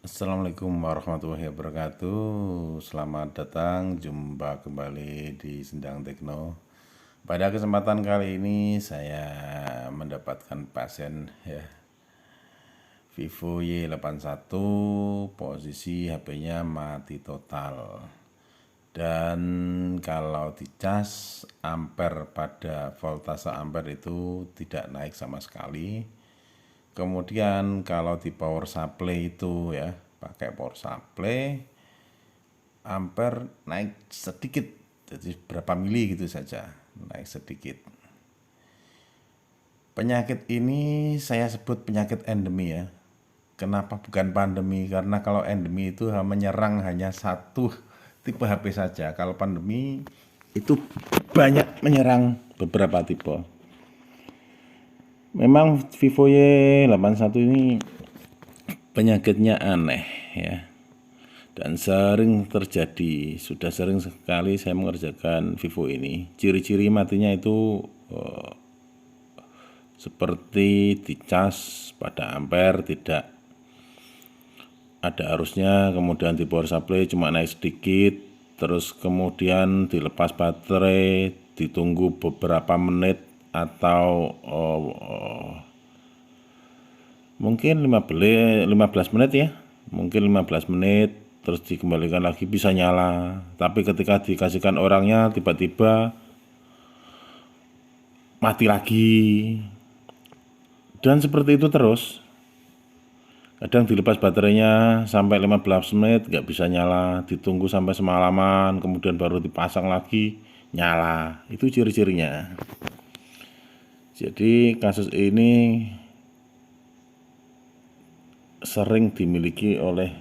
Assalamualaikum warahmatullahi wabarakatuh. Selamat datang, jumpa kembali di Sendang Tekno. Pada kesempatan kali ini saya mendapatkan pasien ya, Vivo Y81, posisi HP-nya mati total. Dan kalau dicas ampere pada voltase ampere itu tidak naik sama sekali. Kemudian kalau di power supply itu ya, pakai power supply, ampere naik sedikit, jadi berapa mili gitu saja, naik sedikit. Penyakit ini saya sebut penyakit endemi ya. Kenapa bukan pandemi? Karena kalau endemi itu menyerang hanya satu tipe HP saja. Kalau pandemi itu banyak menyerang beberapa tipe. Memang Vivo Y81 ini penyakitnya aneh ya, dan sering terjadi. Sudah sering sekali saya mengerjakan Vivo ini. Ciri-ciri matinya itu seperti dicas pada ampere tidak ada arusnya, kemudian di power supply cuma naik sedikit, terus kemudian dilepas baterai, ditunggu beberapa menit atau mungkin 15 menit ya, mungkin 15 menit, terus dikembalikan lagi bisa nyala. Tapi ketika dikasihkan orangnya tiba-tiba mati lagi. Dan seperti itu terus. Kadang dilepas baterainya sampai 15 menit nggak bisa nyala, ditunggu sampai semalaman, kemudian baru dipasang lagi, nyala. Itu ciri-cirinya. Jadi kasus ini sering dimiliki oleh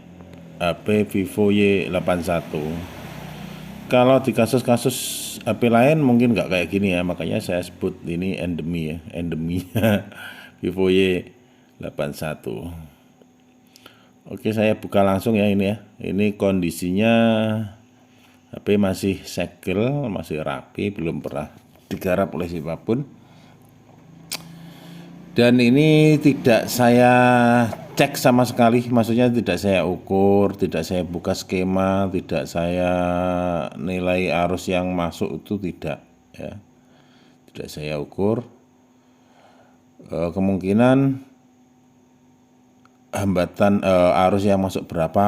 HP Vivo Y81. Kalau di kasus-kasus HP lain mungkin nggak kayak gini ya, makanya saya sebut ini endemi ya, endeminya Vivo Y81. Oke, saya buka langsung ya ini ya. Ini kondisinya HP masih segel, masih rapi, belum pernah digarap oleh siapapun. Dan ini tidak saya cek sama sekali, maksudnya tidak saya ukur, tidak saya buka skema, tidak saya nilai arus yang masuk itu tidak ya. Tidak saya ukur. Kemungkinan hambatan arus yang masuk berapa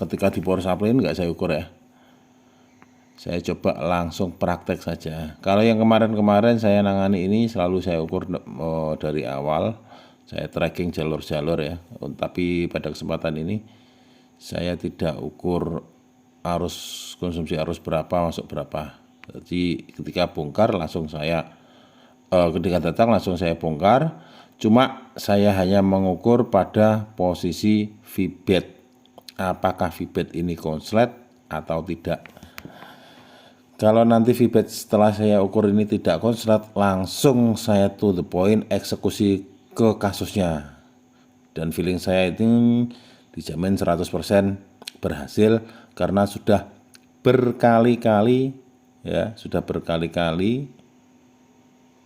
ketika di power supply ini nggak saya ukur ya. Saya coba langsung praktek saja. Kalau yang kemarin-kemarin saya nangani ini selalu saya ukur dari awal. Saya tracking jalur-jalur ya. Tapi pada kesempatan ini saya tidak ukur arus, konsumsi arus berapa, masuk berapa. Jadi ketika bongkar langsung saya, ketika datang langsung saya bongkar. Cuma saya hanya mengukur pada posisi VBAT. Apakah VBAT ini konslet atau tidak. Kalau nanti VBAT setelah saya ukur ini tidak konslet, langsung saya to the point eksekusi ke kasusnya. Dan feeling saya itu dijamin 100% berhasil karena sudah berkali-kali ya, sudah berkali-kali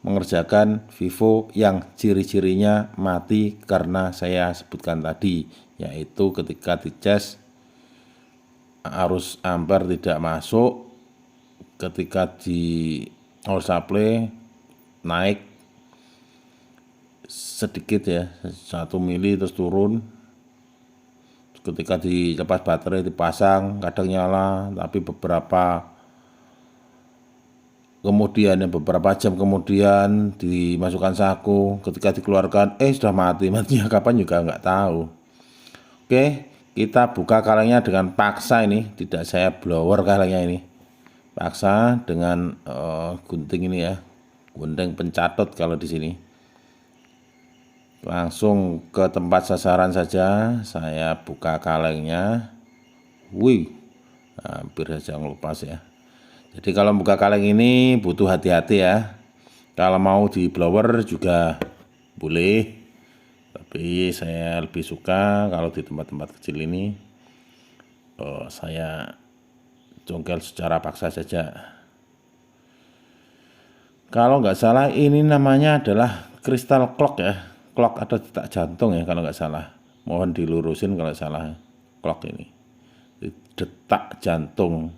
mengerjakan Vivo yang ciri-cirinya mati karena saya sebutkan tadi, yaitu ketika dicas arus ampere tidak masuk, ketika di power supply naik sedikit ya, 1 mili terus turun, ketika dilepas baterai dipasang kadang nyala, tapi beberapa jam kemudian dimasukkan saku, ketika dikeluarkan sudah mati, matinya kapan juga nggak tahu. Oke, kita buka kalengnya dengan paksa ini, tidak saya blower kalengnya ini, paksa dengan gunting ini ya, gunting pencatut kalau di sini. Langsung ke tempat sasaran saja, saya buka kalengnya. Wih, hampir saja ngelupas ya. Jadi kalau buka kaleng ini butuh hati-hati ya. Kalau mau di blower juga boleh, tapi saya lebih suka kalau di tempat-tempat kecil ini saya congkel secara paksa saja. Kalau nggak salah ini namanya adalah crystal clock ya, clock atau detak jantung ya kalau nggak salah. Mohon dilurusin kalau salah. clock ini, detak jantung.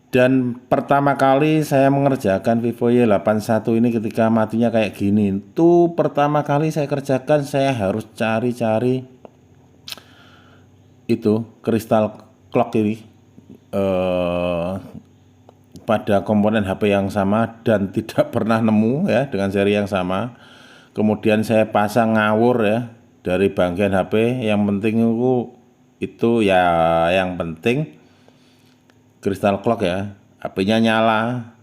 Dan pertama kali saya mengerjakan Vivo Y81 ini ketika matinya kayak gini, itu pertama kali saya kerjakan saya harus cari-cari itu kristal clock ini pada komponen HP yang sama dan tidak pernah nemu ya dengan seri yang sama. Kemudian saya pasang ngawur ya dari bagian HP. Yang penting itu ya, yang penting kristal clock ya, HP-nya nyala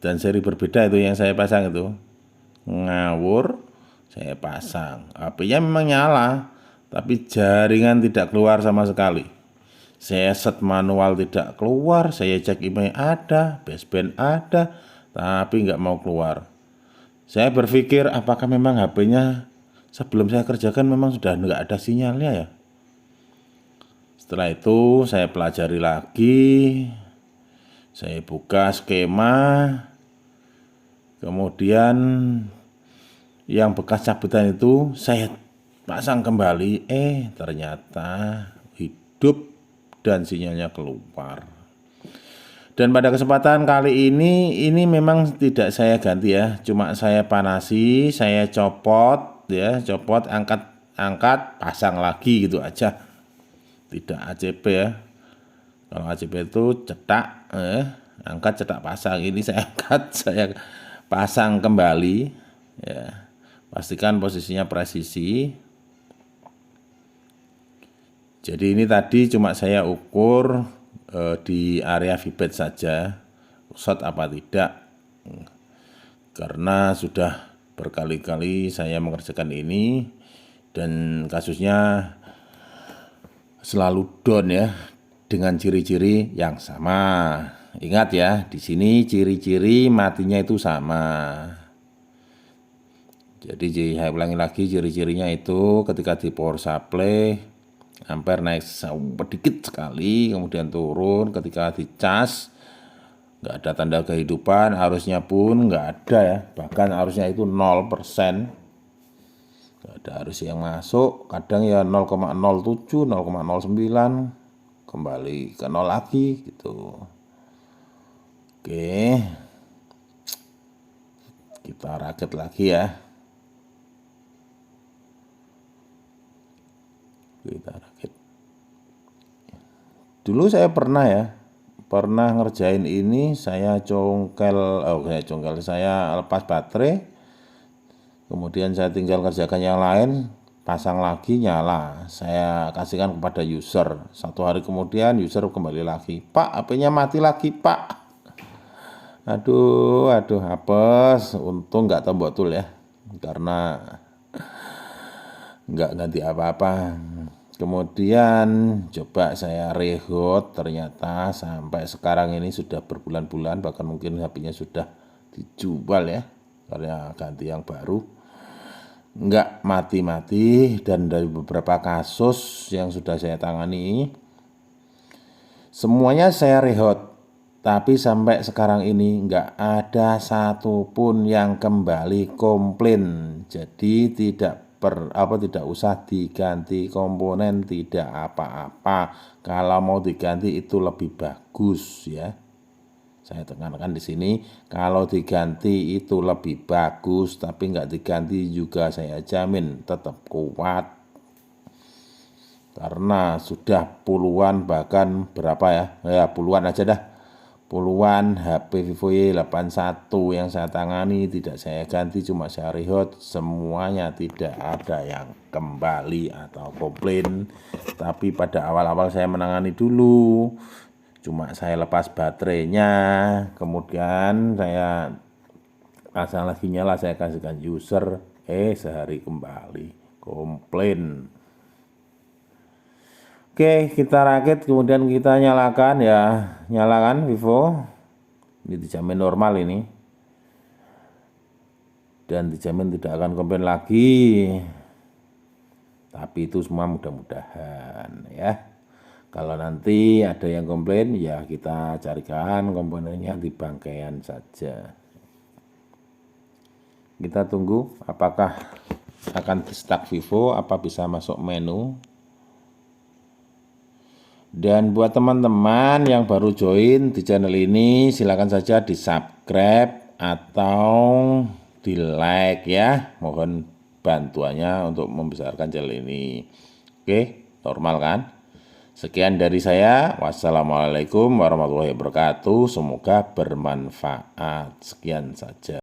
dan seri berbeda itu yang saya pasang itu. Ngawur saya pasang, HP-nya memang nyala tapi jaringan tidak keluar sama sekali. Saya set manual tidak keluar, saya cek email ada, baseband ada, tapi nggak mau keluar. Saya berpikir apakah memang HP-nya sebelum saya kerjakan memang sudah nggak ada sinyalnya ya. Setelah itu saya pelajari lagi, saya buka skema, kemudian yang bekas cabutan itu saya pasang kembali, ternyata hidup dan sinyalnya keluar. Dan pada kesempatan kali ini memang tidak saya ganti ya, cuma saya panasi, saya copot ya, angkat, pasang lagi gitu aja. Tidak ACP ya. Kalau ACP itu cetak, angkat, cetak, pasang. Ini saya angkat, saya pasang kembali ya. Pastikan posisinya presisi. Jadi ini tadi cuma saya ukur di area vibet saja, short apa tidak, karena sudah berkali-kali saya mengerjakan ini dan kasusnya selalu down ya dengan ciri-ciri yang sama. Ingat ya, di sini ciri-ciri matinya itu sama. Jadi saya ulangi lagi, ciri-cirinya itu ketika di power supply ampere naik sedikit sekali, kemudian turun. Ketika di cas nggak ada tanda kehidupan, arusnya pun nggak ada ya, bahkan arusnya itu 0%. Nggak ada arus yang masuk, kadang ya 0,07, 0,09, kembali ke 0 lagi gitu. Oke, kita rakit lagi ya. Kita rakit. Dulu saya pernah ngerjain ini, saya saya lepas baterai, kemudian saya tinggal kerjakan yang lain, pasang lagi, nyala. Saya kasihkan kepada user. 1 hari kemudian user kembali lagi, Pak, HP-nya mati lagi, Pak. Aduh, hapus. Untung nggak tombol tool ya, karena nggak ganti apa-apa. Kemudian coba saya rehot, ternyata sampai sekarang ini sudah berbulan-bulan, bahkan mungkin HP-nya sudah dijual ya, karena ganti yang baru. Nggak mati-mati, dan dari beberapa kasus yang sudah saya tangani, semuanya saya rehot. Tapi sampai sekarang ini nggak ada satupun yang kembali komplain. Jadi tidak usah diganti komponen, tidak apa-apa. Kalau mau diganti itu lebih bagus ya. Saya tekankan di sini, kalau diganti itu lebih bagus, tapi nggak diganti juga saya jamin tetap kuat. Karena sudah puluhan, bahkan berapa ya puluhan aja dah. Puluhan HP Vivo Y81 yang saya tangani tidak saya ganti, cuma saya rehot, semuanya tidak ada yang kembali atau komplain. Tapi pada awal-awal saya menangani dulu, cuma saya lepas baterainya, kemudian saya pasang lagi, nyala, saya kasihkan user, sehari kembali komplain. Oke, kita rakit, kemudian kita nyalakan ya, nyalakan Vivo. Ini dijamin normal ini. Dan dijamin tidak akan komplain lagi. Tapi itu semua mudah-mudahan ya. Kalau nanti ada yang komplain ya kita carikan komponennya di bangkaian saja. Kita tunggu apakah akan di stuck Vivo, apa bisa masuk menu. Dan buat teman-teman yang baru join di channel ini, silakan saja di subscribe atau di like ya. Mohon bantuannya untuk membesarkan channel ini. Oke, normal kan? Sekian dari saya. Wassalamualaikum warahmatullahi wabarakatuh. Semoga bermanfaat. Sekian saja.